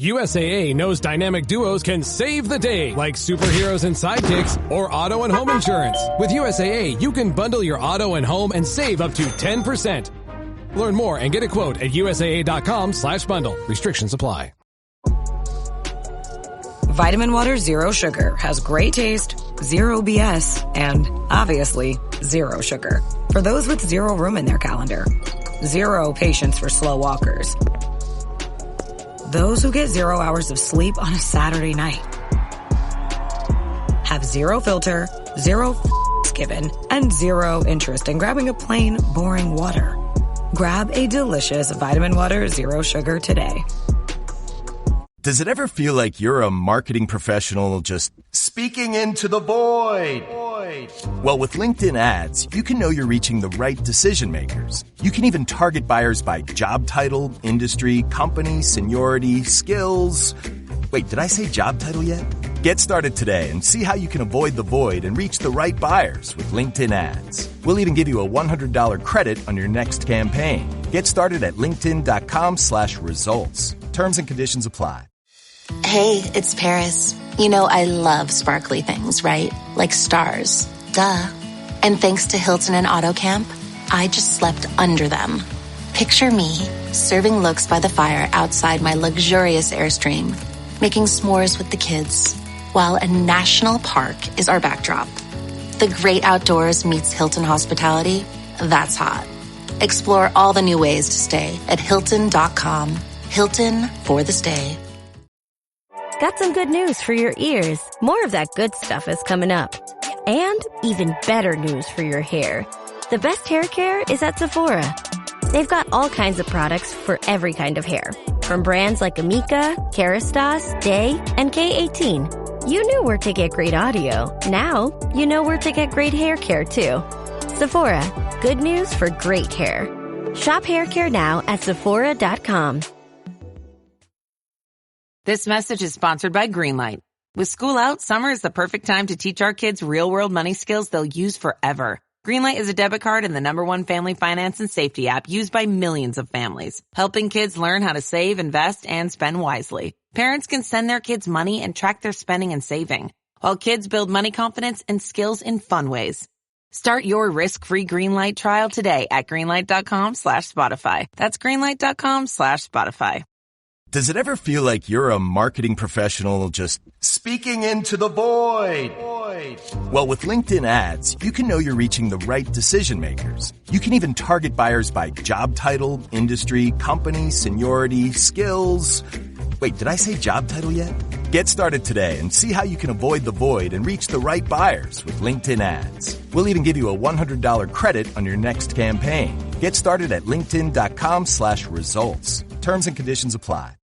USAA knows dynamic duos can save the day, like superheroes and sidekicks, or auto and home insurance. With USAA, you can bundle your auto and home and save up to 10%. Learn more and get a quote at USAA.com/bundle. Restrictions apply. Vitamin Water Zero Sugar has great taste, zero BS, and obviously zero sugar. For those with zero room in their calendar. Zero patience for slow walkers. Those who get 0 hours of sleep on a Saturday night. Have zero filter, zero given, and zero interest in grabbing a plain, boring water. Grab a delicious Vitamin Water Zero Sugar today. Does it ever feel like you're a marketing professional just speaking into the void? Well, with LinkedIn ads, you can know you're reaching the right decision makers. You can even target buyers by job title, industry, company, seniority, skills. Wait, did I say job title yet? Get started today and see how you can avoid the void and reach the right buyers with LinkedIn ads. We'll even give you a $100 credit on your next campaign. Get started at linkedin.com/results. Terms and conditions apply. Hey, it's Paris. You know I love sparkly things, right? Like stars. Duh. And thanks to Hilton and AutoCamp, I just slept under them. Picture me, serving looks by the fire outside my luxurious Airstream, making s'mores with the kids, while a national park is our backdrop. The great outdoors meets Hilton hospitality. That's hot. Explore all the new ways to stay at Hilton.com. Hilton for the stay. Got some good news for your ears. More of that good stuff is coming up. And even better news for your hair. The best hair care is at Sephora. They've got all kinds of products for every kind of hair. From brands like Amika, Kerastase, Day, and K18. You knew where to get great audio. Now, you know where to get great hair care too. Sephora. Good news for great hair. Shop hair care now at Sephora.com. This message is sponsored by Greenlight. With school out, summer is the perfect time to teach our kids real-world money skills they'll use forever. Greenlight is a debit card and the #1 family finance and safety app used by millions of families, helping kids learn how to save, invest, and spend wisely. Parents can send their kids money and track their spending and saving, while kids build money confidence and skills in fun ways. Start your risk-free Greenlight trial today at greenlight.com/Spotify. That's greenlight.com/Spotify. Does it ever feel like you're a marketing professional just speaking into the void? Well, with LinkedIn ads, you can know you're reaching the right decision makers. You can even target buyers by job title, industry, company, seniority, skills. Wait, did I say job title yet? Get started today and see how you can avoid the void and reach the right buyers with LinkedIn ads. We'll even give you a $100 credit on your next campaign. Get started at linkedin.com/results. Terms and conditions apply.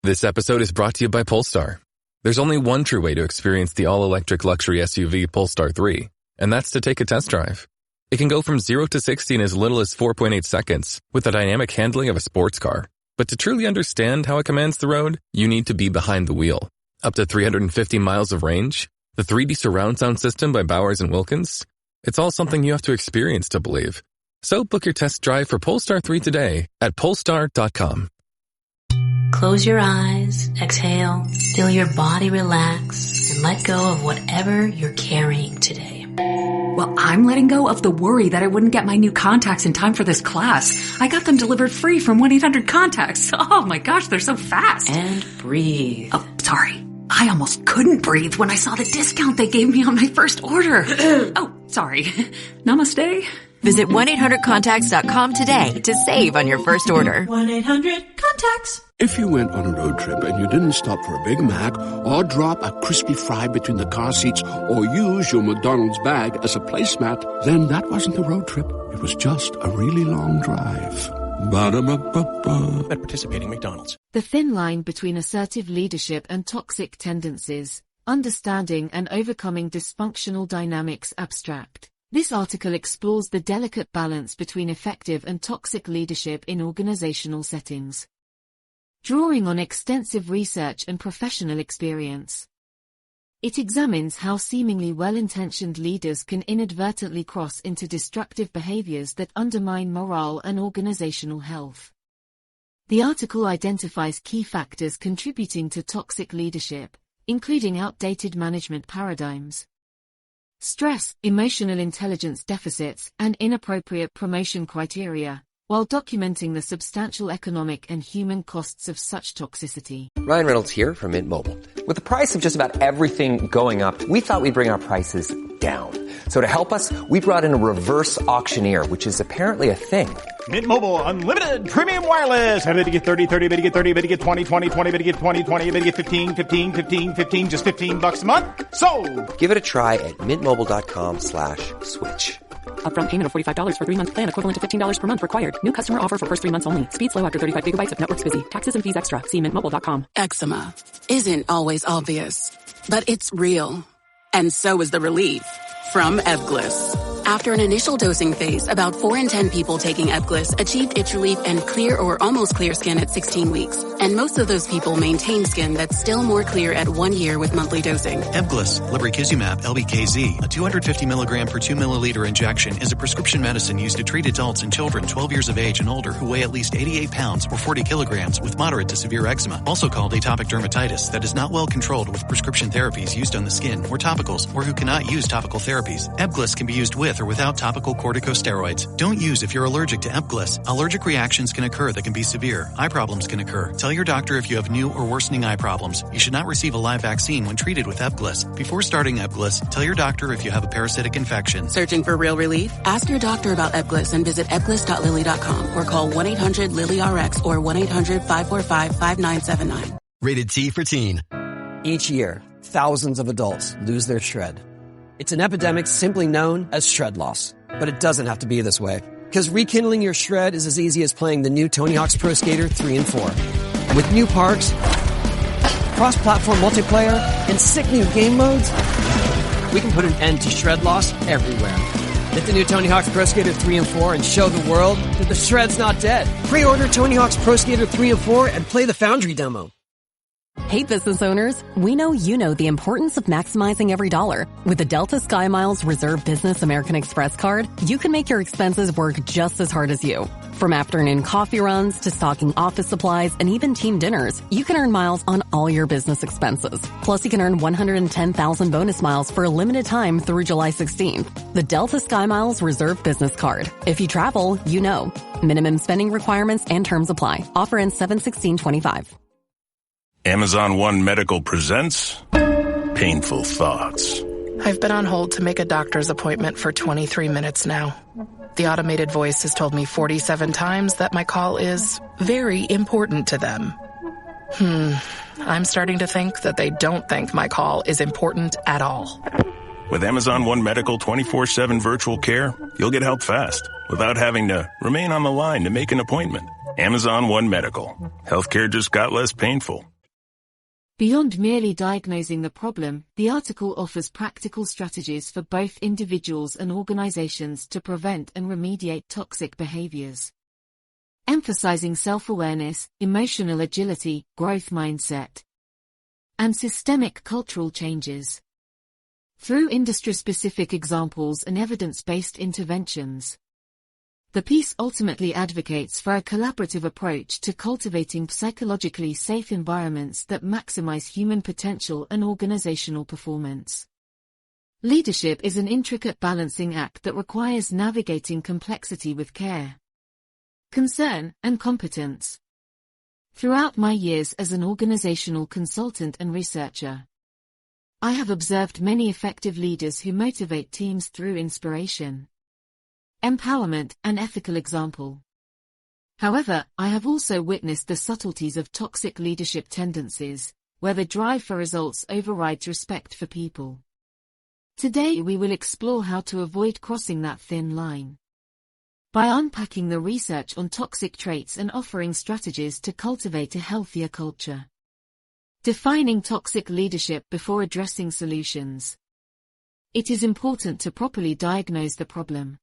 This episode is brought to you by Polestar. There's only one true way to experience the all-electric luxury SUV Polestar 3, and that's to take a test drive. It can go from 0 to 60 in as little as 4.8 seconds with the dynamic handling of a sports car. But to truly understand how it commands the road, you need to be behind the wheel. Up to 350 miles of range, the 3D surround sound system by Bowers & Wilkins. It's all something you have to experience to believe. So book your test drive for Polestar 3 today at Polestar.com. Close your eyes, exhale, feel your body relax, and let go of whatever you're carrying today. Well, I'm letting go of the worry that I wouldn't get my new contacts in time for this class. I got them delivered free from 1-800-CONTACTS. Oh my gosh, they're so fast. And breathe. Oh, sorry. I almost couldn't breathe when I saw the discount they gave me on my first order. Oh, sorry. Namaste. Visit 1-800-CONTACTS.com today to save on your first order. 1-800-CONTACTS. If you went on a road trip and you didn't stop for a Big Mac or drop a crispy fry between the car seats or use your McDonald's bag as a placemat, then that wasn't a road trip. It was just a really long drive. Ba-da-ba-ba-ba. At participating McDonald's. The thin line between assertive leadership and toxic tendencies, understanding and overcoming dysfunctional dynamics abstract. This article explores the delicate balance between effective and toxic leadership in organizational settings, drawing on extensive research and professional experience. It examines how seemingly well-intentioned leaders can inadvertently cross into destructive behaviors that undermine morale and organizational health. The article identifies key factors contributing to toxic leadership, including outdated management paradigms, stress, emotional intelligence deficits, and inappropriate promotion criteria, while documenting the substantial economic and human costs of such toxicity. Ryan Reynolds here from Mint Mobile. With the price of just about everything going up, we thought we'd bring our prices down. So to help us, we brought in a reverse auctioneer, which is apparently a thing. Mint Mobile Unlimited Premium Wireless. How to get 30, 30, bit to get 30, bit to get 20, 20, 20, bit to get 20, 20, bit to get 15, 15, 15, 15, just $15 a month? Sold! Give it a try at mintmobile.com/switch. Upfront payment of $45 for 3-month plan, equivalent to $15 per month required. New customer offer for first 3 months only. Speed slow after 35 gigabytes if network's busy. Taxes and fees extra. See mintmobile.com. Eczema isn't always obvious, but it's real. And so is the relief from Ebglyss. After an initial dosing phase, about 4 in 10 people taking Ebglyss achieved itch relief and clear or almost clear skin at 16 weeks. And most of those people maintain skin that's still more clear at 1 year with monthly dosing. Ebglyss, lebrikizumab LBKZ, a 250 milligram per 2 milliliter injection, is a prescription medicine used to treat adults and children 12 years of age and older who weigh at least 88 pounds or 40 kilograms with moderate to severe eczema, also called atopic dermatitis, that is not well controlled with prescription therapies used on the skin or topicals, or who cannot use topical therapies. Ebglyss can be used with or without topical corticosteroids. Don't use if you're allergic to Ebglyss. Allergic reactions can occur that can be severe. Eye problems can occur. Tell your doctor if you have new or worsening eye problems. You should not receive a live vaccine when treated with Ebglyss. Before starting Ebglyss, tell your doctor if you have a parasitic infection. Searching for real relief? Ask your doctor about Ebglyss and visit ebglyss.lilly.com or call 1-800-LILY-RX or 1-800-545-5979. Rated T for teen. Each year, thousands of adults lose their shred. It's an epidemic simply known as shred loss. But it doesn't have to be this way. Because rekindling your shred is as easy as playing the new Tony Hawk's Pro Skater 3 and 4. With new parks, cross-platform multiplayer, and sick new game modes, we can put an end to shred loss everywhere. Get the new Tony Hawk's Pro Skater 3 and 4 and show the world that the shred's not dead. Pre-order Tony Hawk's Pro Skater 3 and 4 and play the Foundry demo. Hey business owners, we know you know the importance of maximizing every dollar. With the Delta SkyMiles Reserve Business American Express card, you can make your expenses work just as hard as you. From afternoon coffee runs to stocking office supplies and even team dinners, you can earn miles on all your business expenses. Plus, you can earn 110,000 bonus miles for a limited time through July 16th. The Delta SkyMiles Reserve Business Card. If you travel, you know. Minimum spending requirements and terms apply. Offer ends 7/16/25. Amazon One Medical presents Painful Thoughts. I've been on hold to make a doctor's appointment for 23 minutes now. The automated voice has told me 47 times that my call is very important to them. I'm starting to think that they don't think my call is important at all. With Amazon One Medical 24/7 virtual care, you'll get help fast without having to remain on the line to make an appointment. Amazon One Medical. Healthcare just got less painful. Beyond merely diagnosing the problem, the article offers practical strategies for both individuals and organizations to prevent and remediate toxic behaviors. Emphasizing self-awareness, emotional agility, growth mindset, and systemic cultural changes. Through industry-specific examples and evidence-based interventions, the piece ultimately advocates for a collaborative approach to cultivating psychologically safe environments that maximize human potential and organizational performance. Leadership is an intricate balancing act that requires navigating complexity with care, concern, and competence. Throughout my years as an organizational consultant and researcher, I have observed many effective leaders who motivate teams through inspiration, empowerment, and ethical example. However, I have also witnessed the subtleties of toxic leadership tendencies, where the drive for results overrides respect for people. Today we will explore how to avoid crossing that thin line by unpacking the research on toxic traits and offering strategies to cultivate a healthier culture. Defining toxic leadership before addressing solutions. It is important to properly diagnose the problem.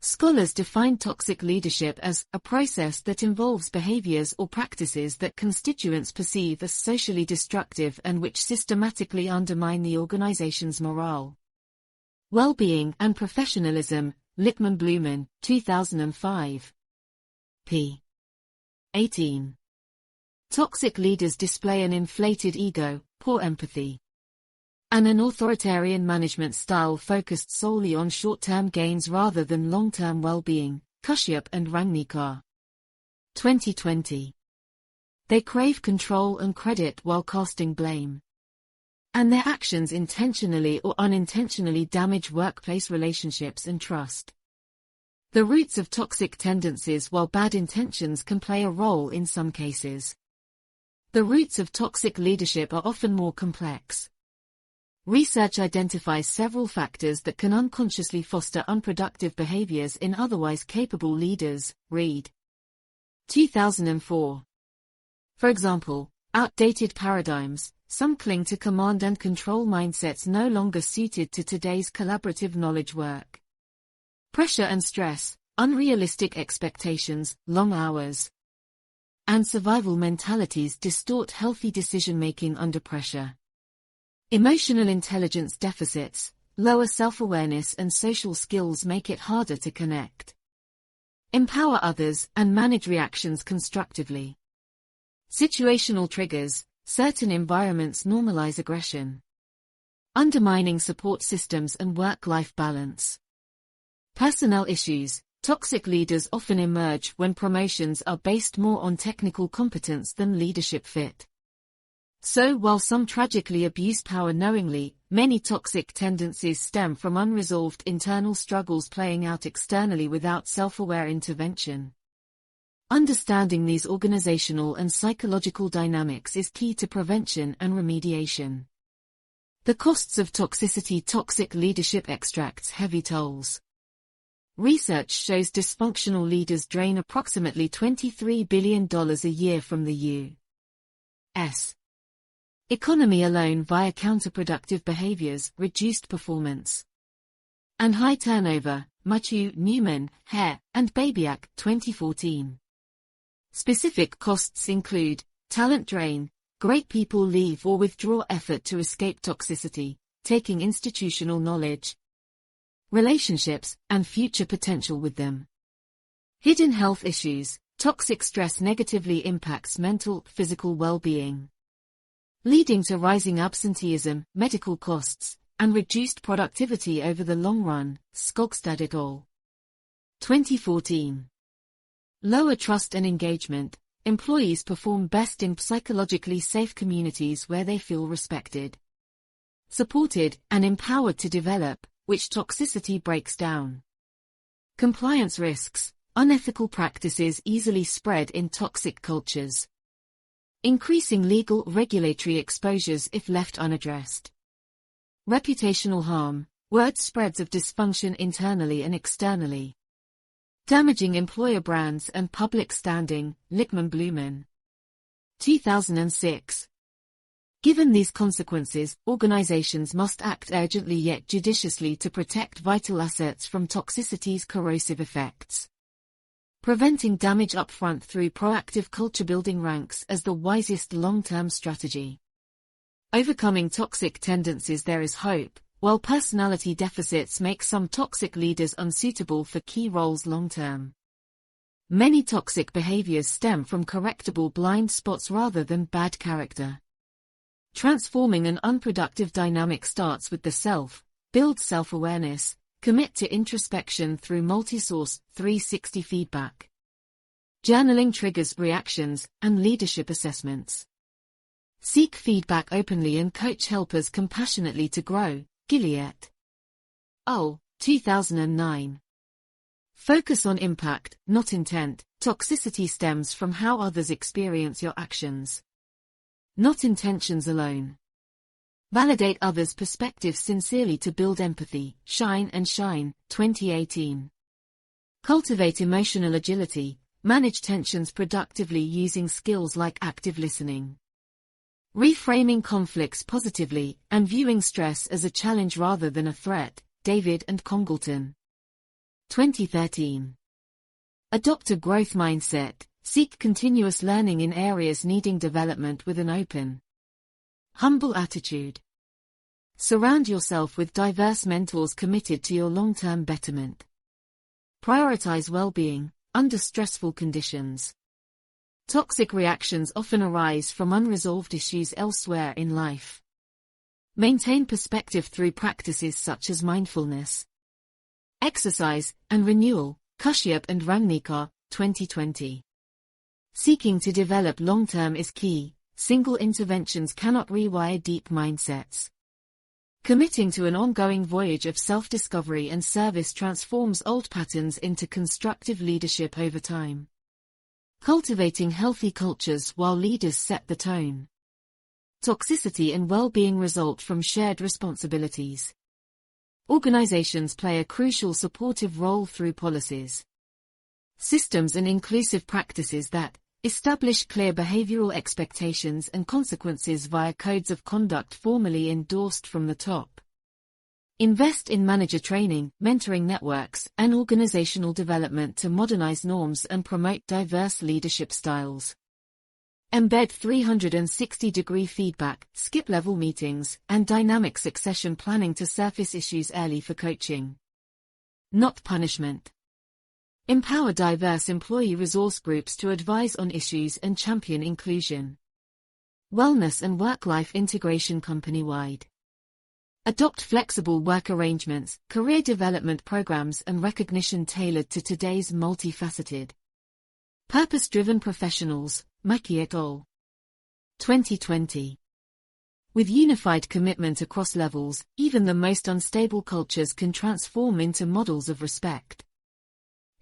Scholars define toxic leadership as a process that involves behaviors or practices that constituents perceive as socially destructive and which systematically undermine the organization's morale, well-being, and professionalism. Lippmann-Blumen, 2005. p. 18. Toxic leaders display an inflated ego, poor empathy, and an authoritarian management style focused solely on short-term gains rather than long-term well-being. Kashyap and Rangnikar. 2020. They crave control and credit while casting blame, and their actions intentionally or unintentionally damage workplace relationships and trust. The roots of toxic tendencies. While bad intentions can play a role in some cases, the roots of toxic leadership are often more complex. Research identifies several factors that can unconsciously foster unproductive behaviors in otherwise capable leaders. Read 2004. For example, outdated paradigms. Some cling to command and control mindsets no longer suited to today's collaborative knowledge work. Pressure and stress, unrealistic expectations, long hours, and survival mentalities distort healthy decision-making under pressure. Emotional intelligence deficits, lower self-awareness and social skills make it harder to connect, empower others, and manage reactions constructively. Situational triggers. Certain environments normalize aggression, undermining support systems and work-life balance. Personnel issues. Toxic leaders often emerge when promotions are based more on technical competence than leadership fit. So while some tragically abuse power knowingly, many toxic tendencies stem from unresolved internal struggles playing out externally without self-aware intervention. Understanding these organizational and psychological dynamics is key to prevention and remediation. The costs of toxicity. Toxic leadership extracts heavy tolls. Research shows dysfunctional leaders drain approximately $23 billion a year from the U.S. economy alone via counterproductive behaviors, reduced performance, and high turnover. Matthew Newman, Hare, and Babyak, 2014. Specific costs include talent drain, great people leave or withdraw effort to escape toxicity, taking institutional knowledge, relationships, and future potential with them. Hidden health issues. Toxic stress negatively impacts mental, physical well-being, leading to rising absenteeism, medical costs, and reduced productivity over the long run. Skogstad et al. 2014. Lower trust and engagement. Employees perform best in psychologically safe communities where they feel respected, supported, and empowered to develop, which toxicity breaks down. Compliance risks. Unethical practices easily spread in toxic cultures, increasing legal regulatory exposures if left unaddressed. Reputational harm. Word spreads of dysfunction internally and externally, damaging employer brands and public standing. Lichtman-Blumen. 2006. Given these consequences, organizations must act urgently yet judiciously to protect vital assets from toxicity's corrosive effects. Preventing damage upfront through proactive culture-building ranks as the wisest long-term strategy. Overcoming toxic tendencies. There is hope. While personality deficits make some toxic leaders unsuitable for key roles long-term, many toxic behaviors stem from correctable blind spots rather than bad character. Transforming an unproductive dynamic starts with the self. Build self-awareness. Commit to introspection through multi-source, 360 feedback. Journaling triggers reactions, and leadership assessments. Seek feedback openly and coach helpers compassionately to grow. Gilead. 2009. Focus on impact, not intent. Toxicity stems from how others experience your actions, not intentions alone. Validate others' perspectives sincerely to build empathy. Shine and Shine, 2018. Cultivate emotional agility. Manage tensions productively using skills like active listening, reframing conflicts positively, and viewing stress as a challenge rather than a threat. David and Congleton. 2013. Adopt a growth mindset. Seek continuous learning in areas needing development with an open, humble attitude. Surround yourself with diverse mentors committed to your long-term betterment. Prioritize well-being under stressful conditions. Toxic reactions often arise from unresolved issues elsewhere in life. Maintain perspective through practices such as mindfulness, exercise, and renewal. Kashyap and Rangnikar, 2020. Seeking to develop long-term is key. Single interventions cannot rewire deep mindsets. Committing to an ongoing voyage of self-discovery and service transforms old patterns into constructive leadership over time. Cultivating healthy cultures while leaders set the tone. Toxicity and well-being result from shared responsibilities. Organizations play a crucial supportive role through policies, systems and inclusive practices that establish clear behavioral expectations and consequences via codes of conduct formally endorsed from the top. Invest in manager training, mentoring networks, and organizational development to modernize norms and promote diverse leadership styles. Embed 360-degree feedback, skip-level meetings, and dynamic succession planning to surface issues early for coaching, not punishment. Empower diverse employee resource groups to advise on issues and champion inclusion. Wellness and work-life integration company-wide. Adopt flexible work arrangements, career development programs and recognition tailored to today's multifaceted, purpose-driven professionals. Maki et al. 2020. With unified commitment across levels, even the most unstable cultures can transform into models of respect,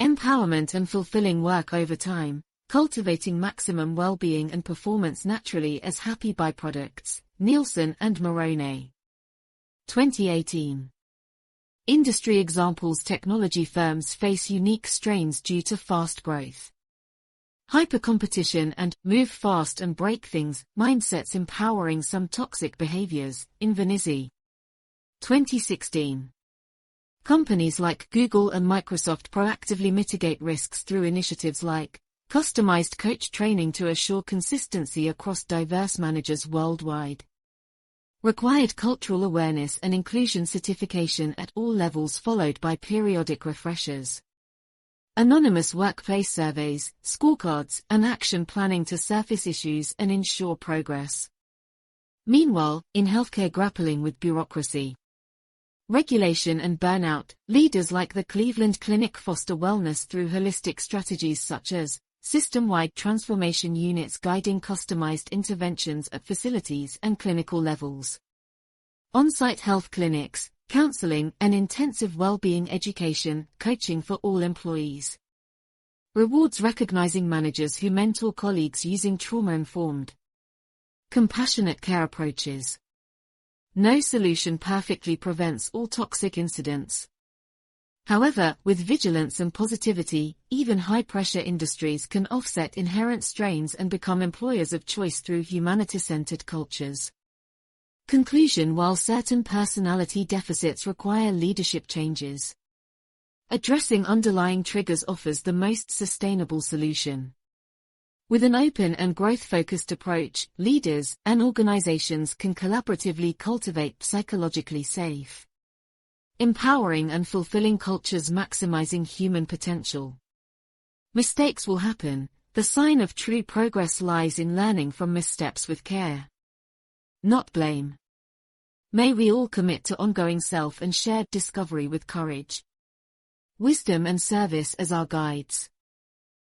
empowerment and fulfilling work over time, cultivating maximum well-being and performance naturally as happy byproducts. Nielsen and Morone. 2018. Industry examples: technology firms face unique strains due to fast growth, hyper-competition and move fast and break things mindsets empowering some toxic behaviors. Invernizzi. 2016. Companies like Google and Microsoft proactively mitigate risks through initiatives like customized coach training to assure consistency across diverse managers worldwide. Required cultural awareness and inclusion certification at all levels followed by periodic refreshers. Anonymous workplace surveys, scorecards, and action planning to surface issues and ensure progress. Meanwhile, in healthcare grappling with bureaucracy, regulation and burnout, leaders like the Cleveland Clinic foster wellness through holistic strategies such as system-wide transformation units guiding customized interventions at facilities and clinical levels, on-site health clinics, counseling and intensive well-being education, coaching for all employees. Rewards recognizing managers who mentor colleagues using trauma-informed, compassionate care approaches. No solution perfectly prevents all toxic incidents. However, with vigilance and positivity, even high-pressure industries can offset inherent strains and become employers of choice through humanity-centered cultures. Conclusion: while certain personality deficits require leadership changes, addressing underlying triggers offers the most sustainable solution. With an open and growth-focused approach, leaders and organizations can collaboratively cultivate psychologically safe, empowering and fulfilling cultures maximizing human potential. Mistakes will happen. The sign of true progress lies in learning from missteps with care, not blame. May we all commit to ongoing self and shared discovery with courage, wisdom and service as our guides.